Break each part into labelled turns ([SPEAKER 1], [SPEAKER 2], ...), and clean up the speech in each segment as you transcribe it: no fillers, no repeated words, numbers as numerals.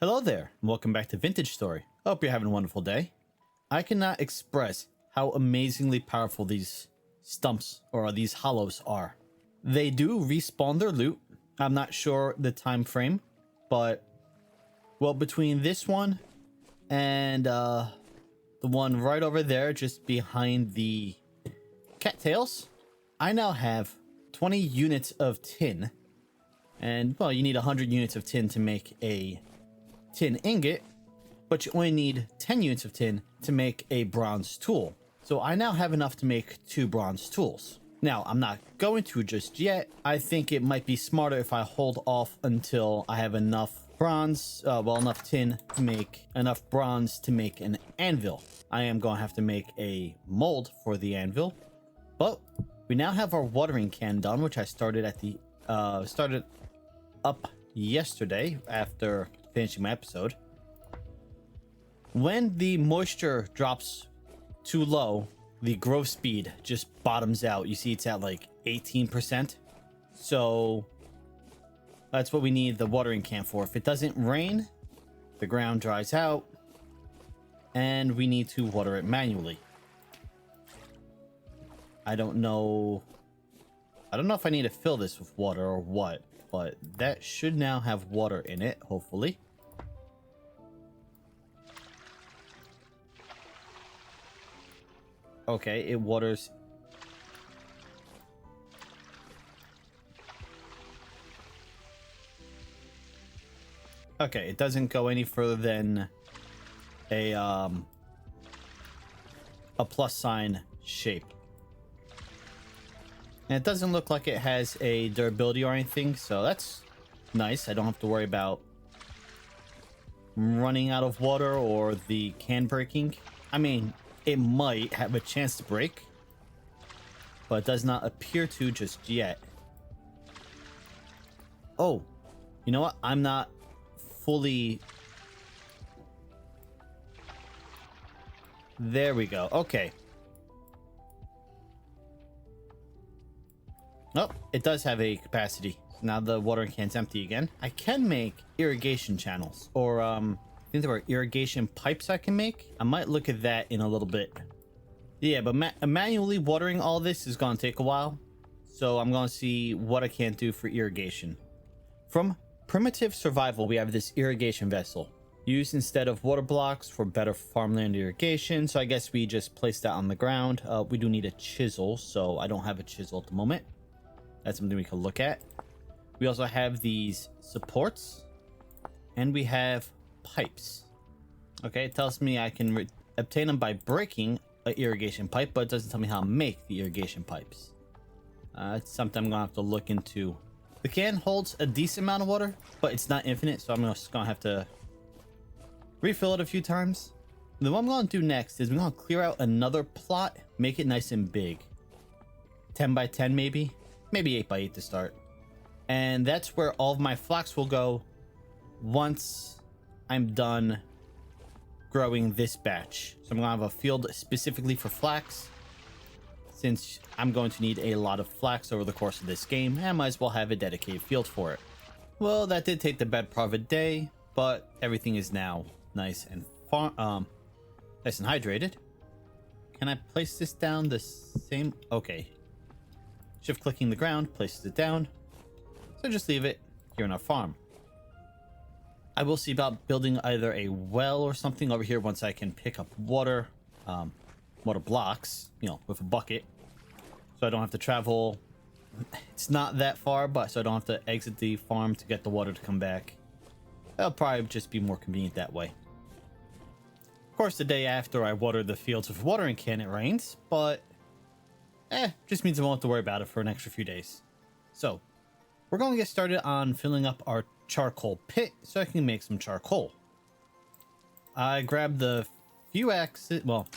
[SPEAKER 1] Hello there, and welcome back to Vintage Story. I hope you're having a wonderful day. I cannot express how amazingly powerful these stumps or these hollows are. They do respawn their loot. I'm not sure the time frame, but well, between this one and the one right over there, just behind the cattails, I now have 20 units of tin. And well, you need 100 units of tin to make a tin ingot, but you only need 10 units of tin to make a bronze tool. So I now have enough to make 2 bronze tools. Now, I'm not going to just yet. I think it might be smarter if I hold off until I have enough bronze, enough tin to make enough bronze to make an anvil. I am going to have to make a mold for the anvil, but we now have our watering can done, which I started at the started up yesterday after finishing my episode. When the moisture drops too low, the growth speed just bottoms out. You see it's at like 18%. So that's what we need the watering can for. If it doesn't rain, the ground dries out and we need to water it manually. I don't know if I need to fill this with water or what, but that should now have water in it, hopefully. Okay, it waters. Okay, it doesn't go any further than a plus sign shape. And it doesn't look like it has a durability or anything, so that's nice. I don't have to worry about running out of water or the can breaking. I mean, it might have a chance to break, but it does not appear to just yet. Oh, you know what? I'm not fully... There we go. Okay. Oh, it does have a capacity. Now the watering can's empty again. I can make irrigation channels, or I think there are irrigation pipes I can make. I might look at that in a little bit. Yeah, but manually watering all this is going to take a while. So I'm going to see what I can do for irrigation. From Primitive Survival, we have this irrigation vessel used instead of water blocks for better farmland irrigation. So I guess we just place that on the ground. We do need a chisel, so I don't have a chisel at the moment. That's something we can look at. We also have these supports, and we have pipes. Okay, it tells me I can obtain them by breaking an irrigation pipe, but it doesn't tell me how to make the irrigation pipes. It's something I'm gonna have to look into. The can holds a decent amount of water, but it's not infinite, so I'm just gonna have to refill it a few times. Then what I'm gonna do next is I'm gonna clear out another plot, make it nice and big. 10 by 10 maybe 8 by 8 to start. And that's where all of my flax will go once I'm done growing this batch. So I'm gonna have a field specifically for flax, since I'm going to need a lot of flax over the course of this game, and I might as well have a dedicated field for it. Well, that did take the better part of a day, but everything is now nice and nice and hydrated. Can I place this down the same? Okay. Shift clicking the ground places it down. So just leave it here in our farm. I will see about building either a well or something over here once I can pick up water, water blocks, with a bucket. So I don't have to travel. It's not that far, but so I don't have to exit the farm to get the water to come back. That'll probably just be more convenient that way. Of course, the day after I water the fields with a watering can, it rains, but just means I won't have to worry about it for an extra few days. So we're going to get started on filling up our charcoal pit so I can make some charcoal. I grabbed the few axes. Well,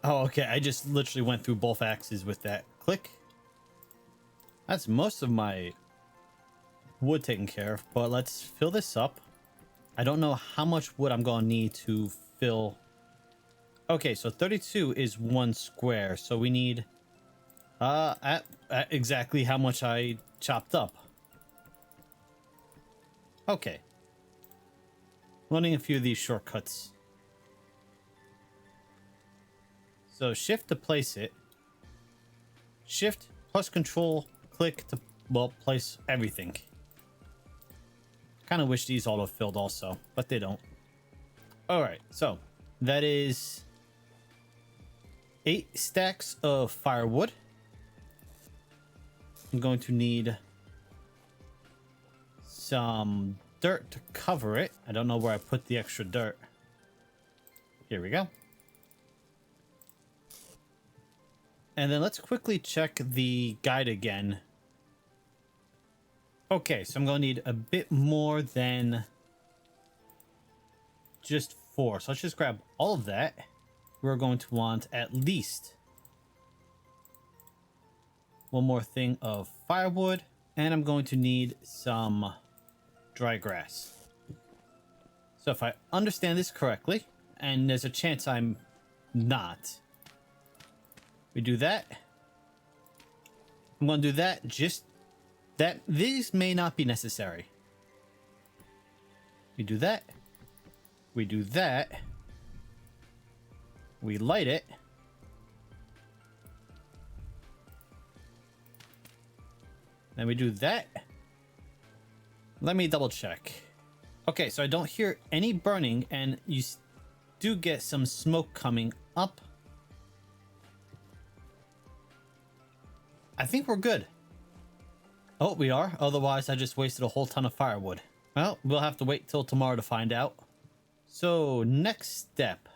[SPEAKER 1] oh, okay. I just literally went through both axes with that click. That's most of my wood taken care of, but let's fill this up. I don't know how much wood I'm going to need to fill. Okay, so 32 is 1 square, so we need at exactly how much I chopped up. Okay. Learning a few of these shortcuts. So shift to place it. Shift plus control click to, well, place everything. Kind of wish these auto-filled also, but they don't. Alright, so that is 8 stacks of firewood. I'm going to need some dirt to cover it. I don't know where I put the extra dirt. Here we go. And then let's quickly check the guide again. Okay, so I'm going to need a bit more than just 4. So let's just grab all of that. We're going to want at least one more thing of firewood. And I'm going to need some dry grass. So if I understand this correctly, and there's a chance I'm not, we do that. I'm going to do that, just that. These may not be necessary. We do that. We do that. We light it. Then we do that. Let me double check. Okay, so I don't hear any burning, and you do get some smoke coming up. I think we're good. Oh, we are? Otherwise, I just wasted a whole ton of firewood. Well, we'll have to wait till tomorrow to find out. So, next step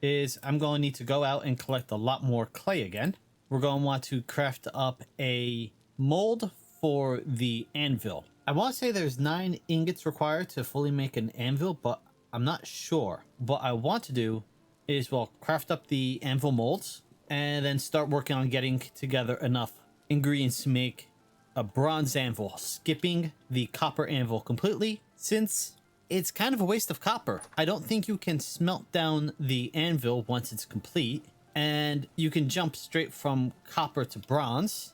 [SPEAKER 1] is I'm going to need to go out and collect a lot more clay again. We're going to want to craft up a mold for the anvil. I want to say there's 9 ingots required to fully make an anvil, but I'm not sure. What I want to do is, well, craft up the anvil molds and then start working on getting together enough ingredients to make a bronze anvil, skipping the copper anvil completely, since it's kind of a waste of copper. I don't think you can smelt down the anvil once it's complete, and you can jump straight from copper to bronze.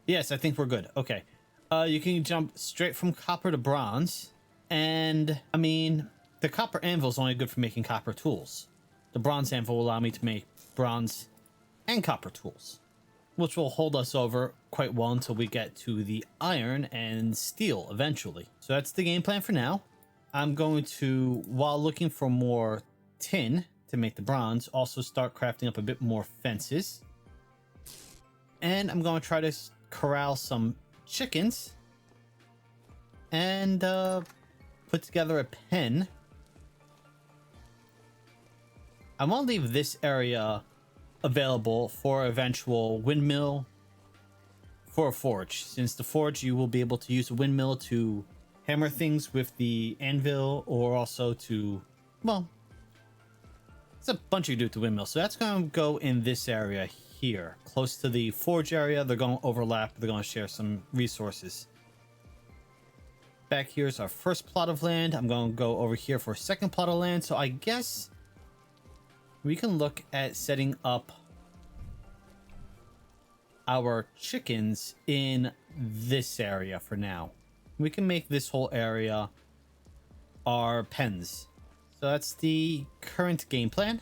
[SPEAKER 1] Yes, I think we're good. Okay. You can jump straight from copper to bronze, and I mean, the copper anvil is only good for making copper tools. The bronze anvil will allow me to make bronze and copper tools, which will hold us over quite well until we get to the iron and steel eventually. So that's the game plan for now. I'm going to, while looking for more tin to make the bronze, also start crafting up a bit more fences. And I'm going to try to corral some chickens and put together a pen. I want to leave this area available for eventual windmill for a forge, since the forge you will be able to use a windmill to hammer things with the anvil, or also to, well, it's a bunch you do with the windmill. So that's going to go in this area here, close to the forge area. They're going to overlap. They're going to share some resources. Back here's our first plot of land. I'm going to go over here for a second plot of land. So I guess we can look at setting up our chickens in this area for now. We can make this whole area our pens. So that's the current game plan.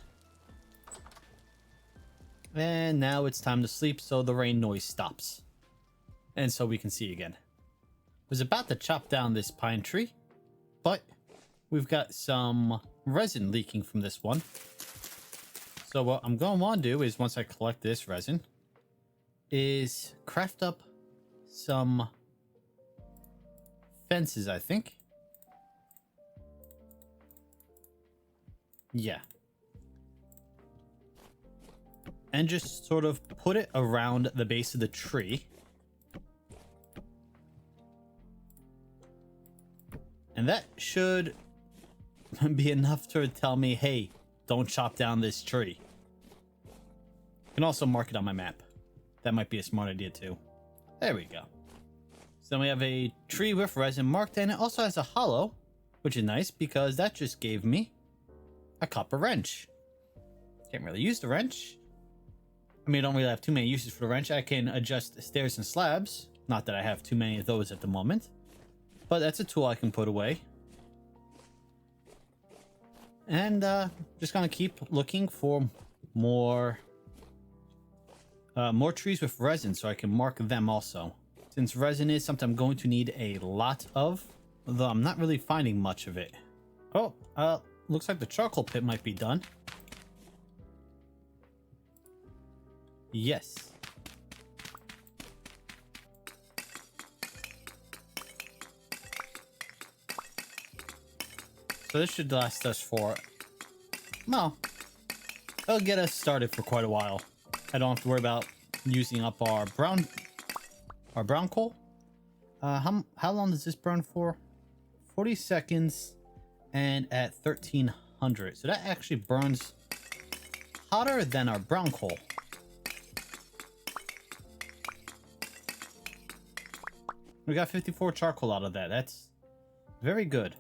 [SPEAKER 1] And now it's time to sleep, so the rain noise stops. And so we can see again. I was about to chop down this pine tree, but we've got some resin leaking from this one. So what I'm going to want to do is, once I collect this resin, is craft up some fences, I think. Yeah. And just sort of put it around the base of the tree. And that should be enough to tell me, hey, don't chop down this tree. You can also mark it on my map. That might be a smart idea too. There we go. So then we have a tree with resin marked, and it also has a hollow, which is nice because that just gave me a copper wrench. Can't really use the wrench. I mean, I don't really have too many uses for the wrench. I can adjust stairs and slabs. Not that I have too many of those at the moment. but that's a tool I can put away. And just gonna keep looking for more trees with resin so I can mark them also. Since resin is something I'm going to need a lot of, though I'm not really finding much of it. Oh, looks like the charcoal pit might be done. Yes. So this should last us for, well, it'll get us started for quite a while. I don't have to worry about using up our brown coal. How long does this burn for? 40 seconds and at 1300. So that actually burns hotter than our brown coal. We got 54 charcoal out of that. That's very good.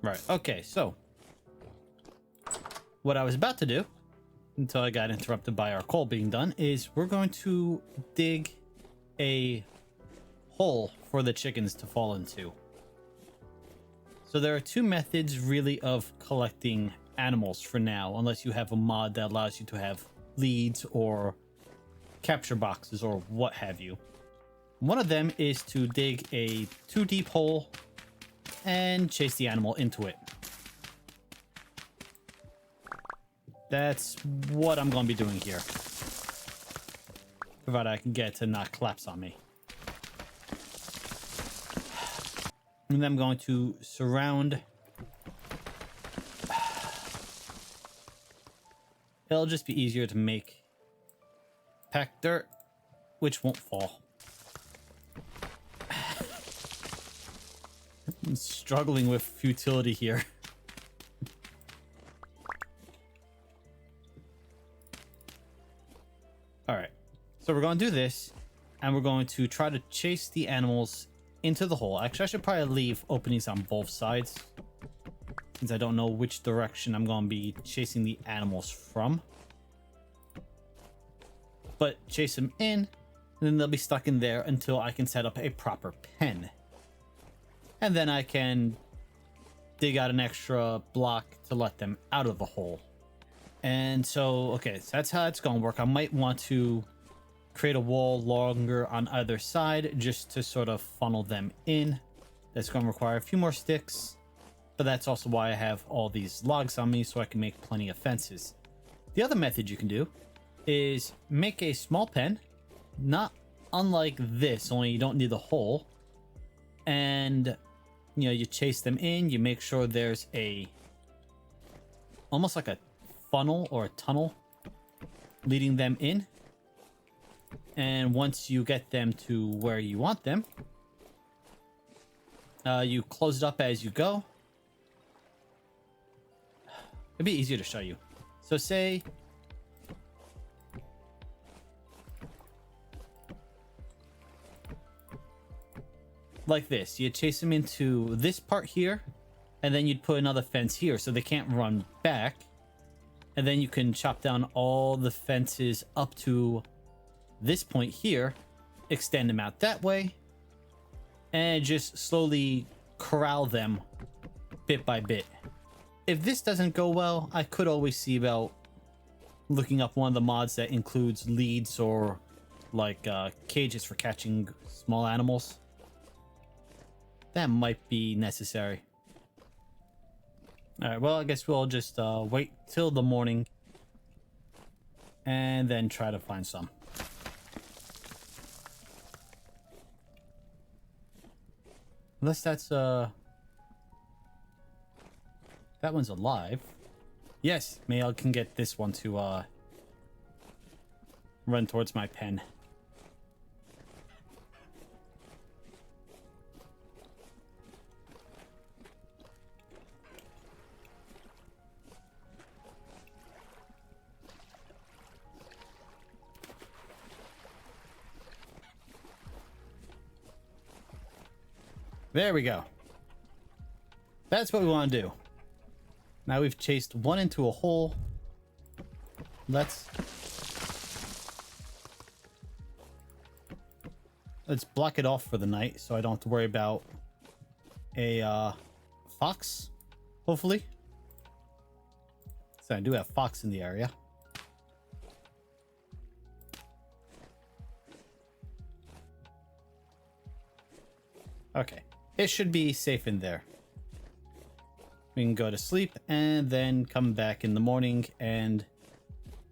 [SPEAKER 1] Right. Okay, so what I was about to do until I got interrupted by our coal being done is we're going to dig a hole for the chickens to fall into. So there are two methods really of collecting animals for now, unless you have a mod that allows you to have leads or capture boxes or what have you. One of them is to dig a 2-deep hole and chase the animal into it. That's what I'm going to be doing here. Provided I can get it to not collapse on me. And then I'm going to surround. It'll just be easier to make packed dirt, which won't fall. I'm struggling with futility here. Alright, so we're going to do this, and we're going to try to chase the animals into the hole. Actually, I should probably leave openings on both sides, since I don't know which direction I'm going to be chasing the animals from. But chase them in, and then they'll be stuck in there until I can set up a proper pen. And then I can dig out an extra block to let them out of the hole. And so, okay, so that's how it's going to work. I might want to create a wall longer on either side just to sort of funnel them in. That's going to require a few more sticks, but that's also why I have all these logs on me so I can make plenty of fences. The other method you can do is make a small pen, not unlike this, only you don't need the hole. And you know, you chase them in, you make sure there's a almost like a funnel or a tunnel leading them in. And once you get them to where you want them, you close it up as you go. It'd be easier to show you. So say like this, you chase them into this part here, and then you'd put another fence here so they can't run back. And then you can chop down all the fences up to this point here, extend them out that way, and just slowly corral them bit by bit. If this doesn't go well, I could always see about looking up one of the mods that includes leads or like cages for catching small animals. That might be necessary. Alright, well, I guess we'll just wait till the morning and then try to find some. Unless that's that one's alive. Yes, maybe I can get this one to run towards my pen. There we go. That's what we want to do. Now we've chased one into a hole. Let's block it off for the night so I don't have to worry about a fox, hopefully. So I do have fox in the area. Okay, it should be safe in there. We can go to sleep and then come back in the morning and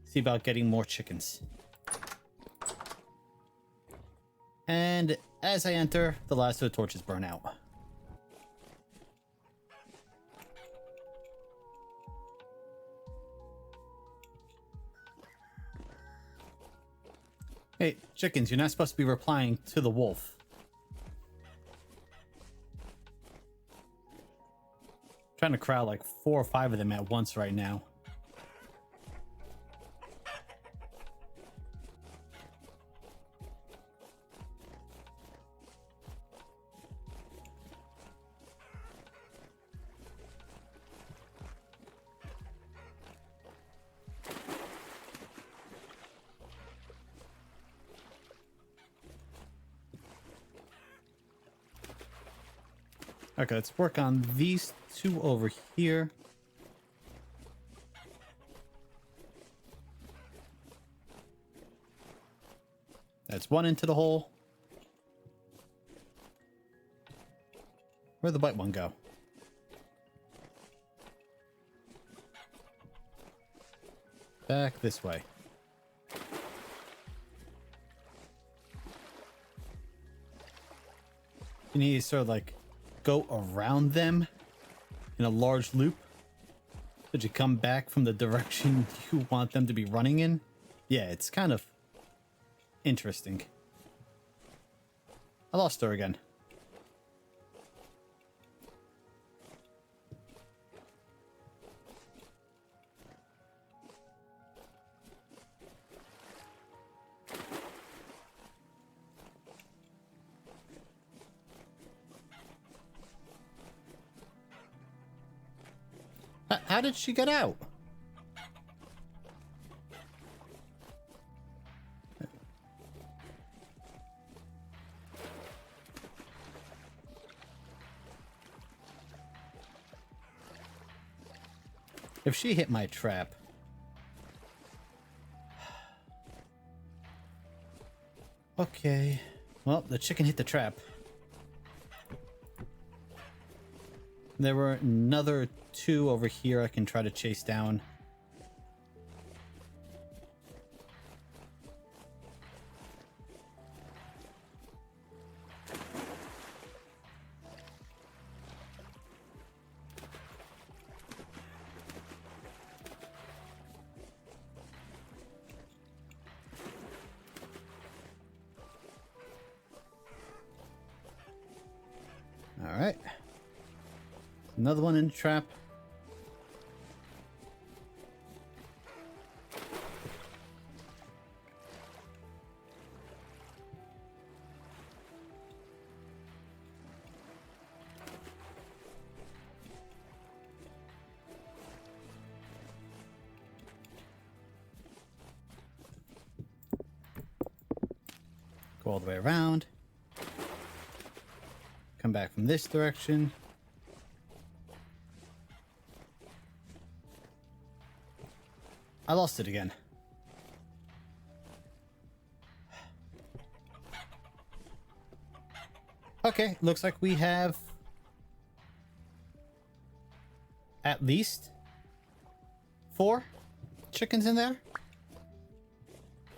[SPEAKER 1] see about getting more chickens. And as I enter, the last of the torches burn out. Hey, chickens, you're not supposed to be replying to the wolf. Trying to crowd like 4 or 5 of them at once right now. Okay, let's work on these 2 over here. That's 1 into the hole. Where'd the white one go? Back this way. You need to sort of like go around them in a large loop. Did you come back from the direction you want them to be running in? Yeah, it's kind of interesting. I lost her again. How did she get out? If she hit my trap. Okay. Well, the chicken hit the trap. There were another 2 over here I can try to chase down. All right. Another one in the trap. Go all the way around. Come back from this direction. I lost it again. Okay, looks like we have at least 4 chickens in there.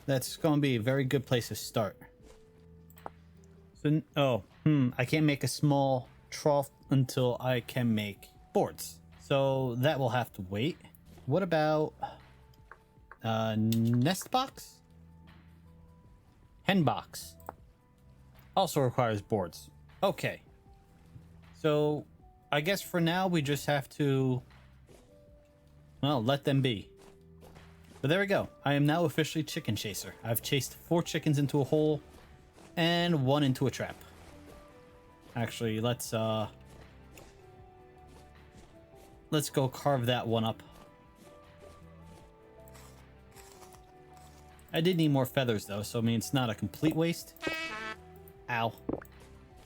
[SPEAKER 1] That's going to be a very good place to start. So, I can't make a small trough until I can make boards. So that will have to wait. What about nest box? Hen box. Also requires boards. Okay. So I guess for now we just have to, well, let them be. But there we go. I am now officially chicken chaser. I've chased 4 chickens into a hole and 1 into a trap. Actually, let's go carve that one up. I did need more feathers though, so I mean it's not a complete waste. Ow.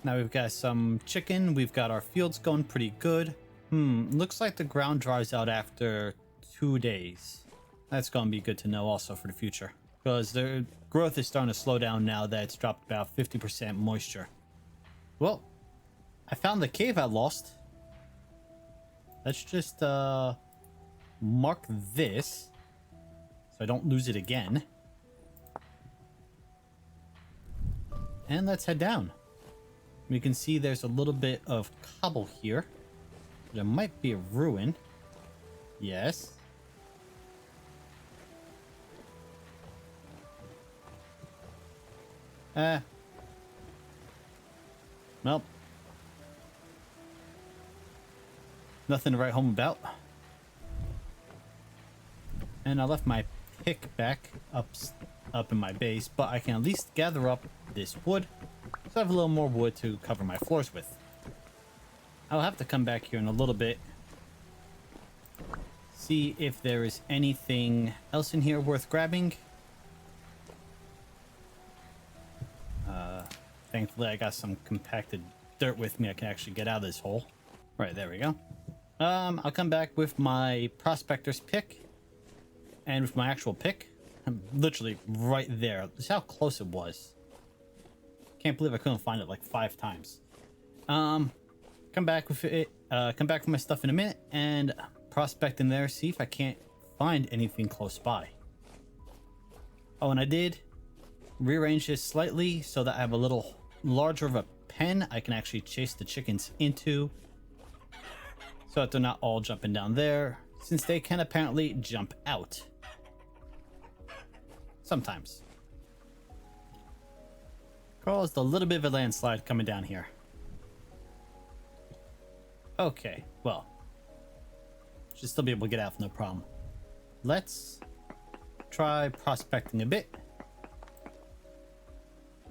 [SPEAKER 1] Now we've got some chicken. We've got our fields going pretty good. Looks like the ground dries out after 2 days. That's going to be good to know also for the future, because the growth is starting to slow down now that it's dropped about 50% moisture. Well, I found the cave I lost. Let's just mark this so I don't lose it again. And let's head down. We can see there's a little bit of cobble here. There might be a ruin. Yes. Well. Nothing to write home about. And I left my pick back up in my base, but I can at least gather up this wood, so I have a little more wood to cover my floors with. I'll have to come back here in a little bit, see if there is anything else in here worth grabbing. Thankfully I got some compacted dirt with me. I can actually get out of this hole. Right, there we go. I'll come back with my prospector's pick and with my actual pick. I'm literally right there. This is how close it was. Can't believe I couldn't find it like 5 times. Come back with it. Come back with my stuff in a minute and prospect in there. See if I can't find anything close by. Oh, and I did rearrange this slightly so that I have a little larger of a pen I can actually chase the chickens into, so that they're not all jumping down there, since they can apparently jump out. Sometimes. Caused a little bit of a landslide coming down here. Okay, well. Should still be able to get out with no problem. Let's try prospecting a bit.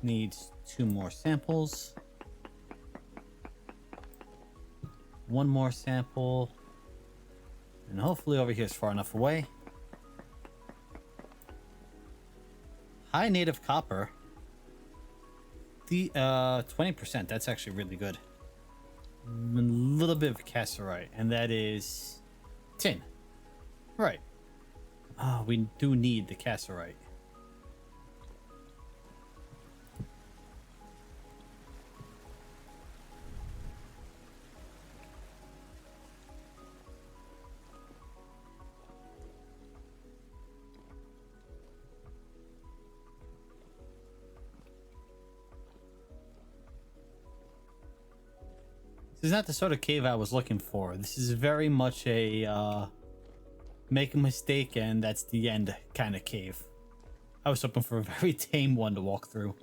[SPEAKER 1] Needs 2 more samples. 1 more sample. And hopefully over here is far enough away. High native copper. The 20%, that's actually really good. A little bit of cassiterite, and that is tin. Right. Oh, we do need the cassiterite. This is not the sort of cave I was looking for. This is very much a make a mistake and that's the end kind of cave. I was hoping for a very tame one to walk through.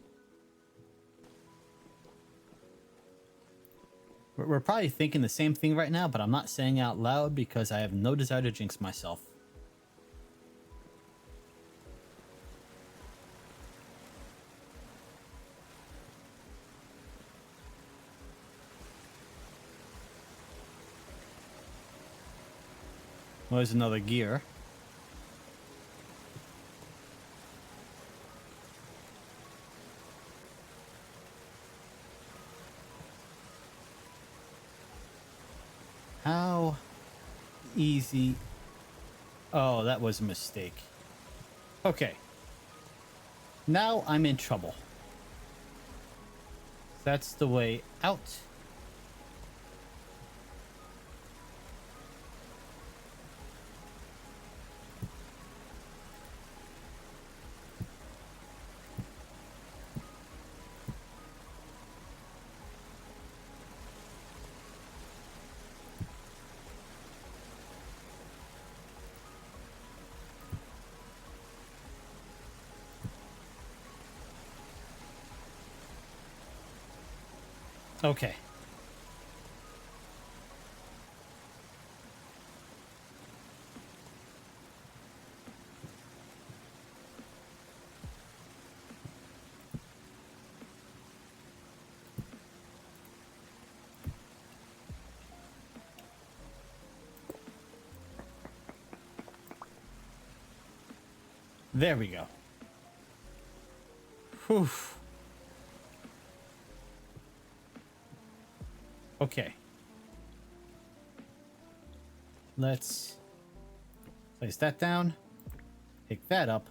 [SPEAKER 1] We're probably thinking the same thing right now, but I'm not saying it out loud because I have no desire to jinx myself. Well, there's another gear. How easy? Oh, that was a mistake. Okay. Now I'm in trouble. That's the way out. Okay. There we go. Whew. Okay. Let's place that down. Pick that up.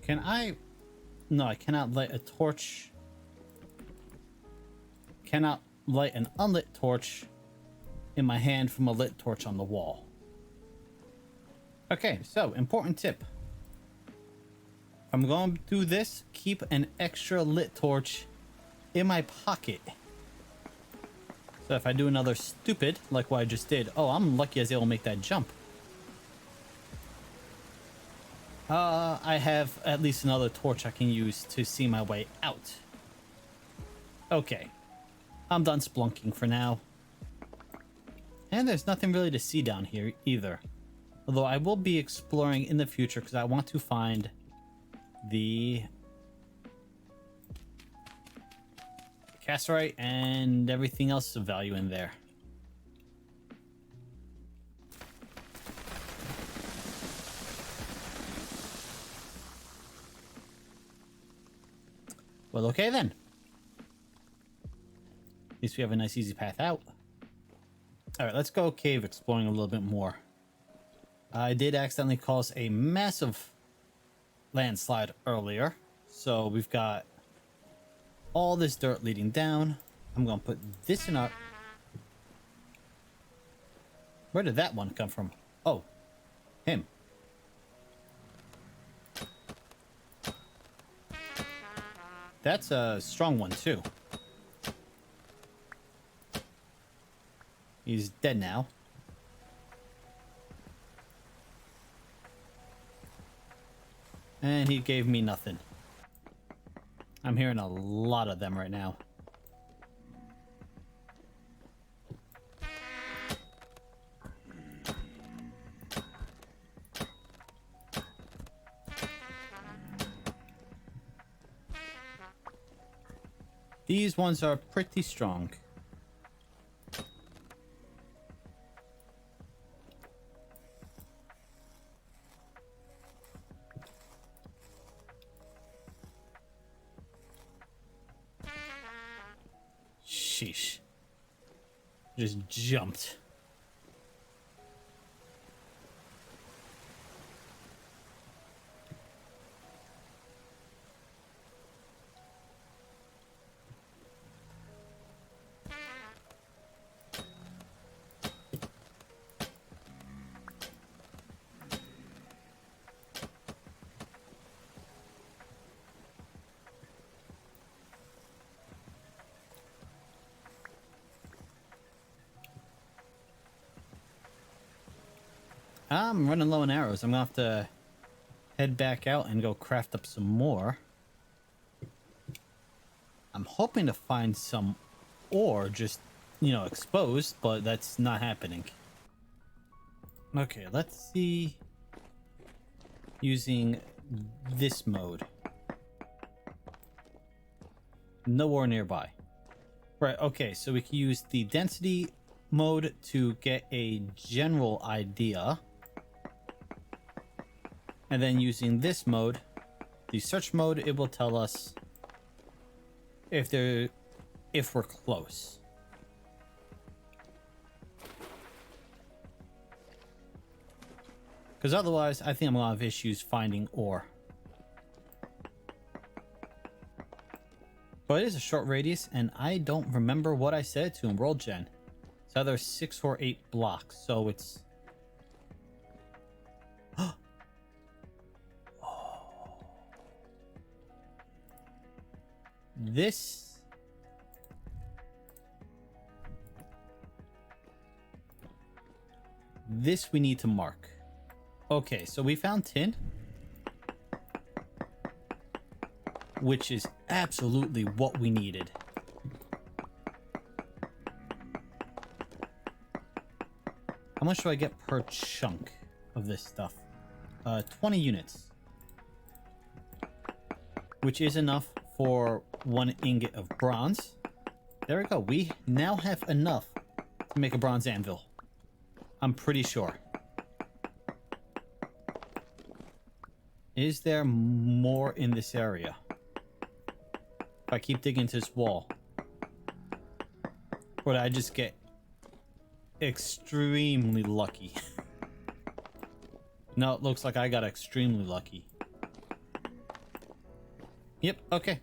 [SPEAKER 1] Can I... No, I cannot light a torch. Cannot light an unlit torch in my hand from a lit torch on the wall. Okay, so important tip. I'm going to do this. Keep an extra lit torch in my pocket. So if I do another stupid, like what I just did, oh, I'm lucky I was able to make that jump. I have at least another torch I can use to see my way out. Okay. I'm done splunking for now. And there's nothing really to see down here either. Although I will be exploring in the future because I want to find the Cassiterite and everything else of value in there. Well, okay then. At least we have a nice easy path out. All right, let's go cave exploring a little bit more. I did accidentally cause a massive landslide earlier. So we've got all this dirt leading down. I'm going to put this in our... Where did that one come from? Oh, him. That's a strong one too. He's dead now. And he gave me nothing. I'm hearing a lot of them right now. These ones are pretty strong. Sheesh. Just jumped. I'm running low on arrows. I'm gonna have to head back out and go craft up some more. I'm hoping to find some ore just, you know, exposed, but that's not happening. Okay, let's see. Using this mode. No ore nearby. Right, okay, so we can use the density mode to get a general idea. And then using this mode, the search mode, it will tell us if we're close. Because otherwise, I think I'm gonna have issues finding ore. But it is a short radius, and I don't remember what I said to him. World Gen. It's either 6 or 8 blocks, so it's... This we need to mark. Okay, so we found tin, which is absolutely what we needed. How much do I get per chunk of this stuff? 20 units, which is enough for 1 ingot of bronze. There we go. We now have enough to make a bronze anvil. I'm pretty sure. Is there more in this area? I keep digging into this wall? Or did I just get extremely lucky? No, it looks like I got extremely lucky. Yep, okay.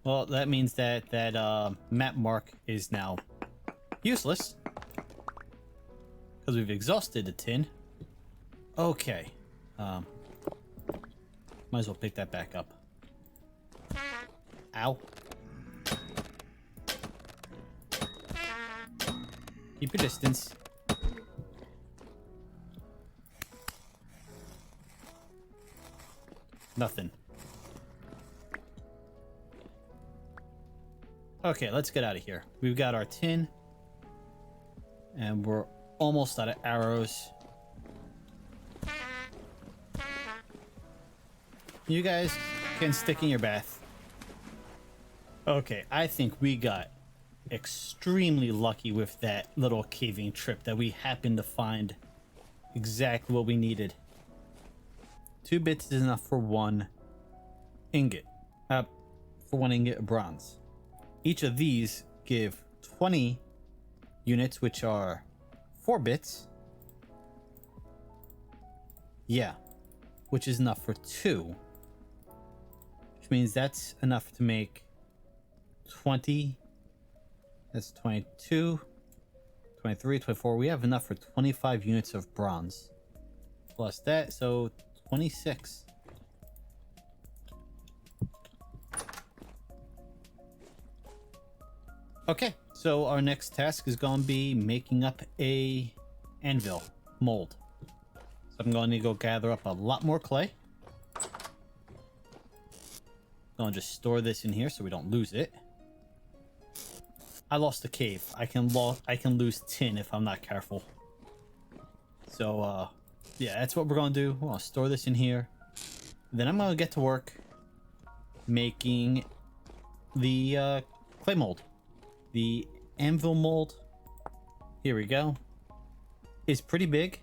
[SPEAKER 1] Well, that means that map mark is now useless. Because we've exhausted the tin. Okay. Might as well pick that back up. Ow. Keep your distance. Nothing. Okay, let's get out of here. We've got our tin. And we're almost out of arrows. You guys can stick in your bath. Okay, I think we got extremely lucky with that little caving trip that we happened to find exactly what we needed. 2 bits is enough for 1 ingot. For 1 ingot of bronze. Each of these give 20 units, which are 4 bits. Yeah, which is enough for 2. Which means that's enough to make 20. That's 22, 23, 24. We have enough for 25 units of bronze. Plus that, so 26. Okay, so our next task is going to be making up a anvil mold. So I'm going to go gather up a lot more clay. Going to just store this in here so we don't lose it. I lost the cave. I can lose tin if I'm not careful. So yeah, that's what we're going to do. We're going to store this in here. Then I'm going to get to work making the clay mold. The anvil mold, here we go, is pretty big.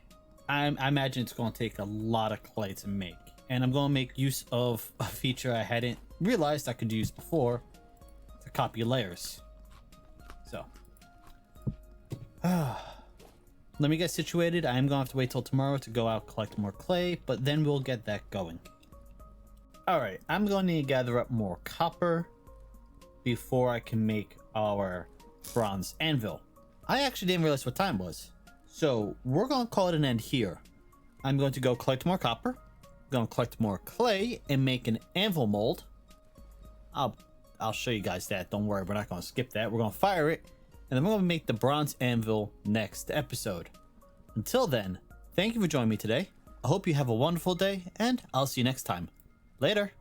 [SPEAKER 1] I imagine it's going to take a lot of clay to make. And I'm going to make use of a feature I hadn't realized I could use before to copy layers. So, let me get situated. I am going to have to wait till tomorrow to go out collect more clay, but then we'll get that going. Alright, I'm going to need to gather up more copper before I can make our bronze anvil. I actually didn't realize what time was. So we're going to call it an end here. I'm going to go collect more copper. I'm going to collect more clay and make an anvil mold. I'll show you guys that. Don't worry, we're not going to skip that. We're going to fire it. And then we're going to make the bronze anvil next episode. Until then, thank you for joining me today. I hope you have a wonderful day, and I'll see you next time. Later.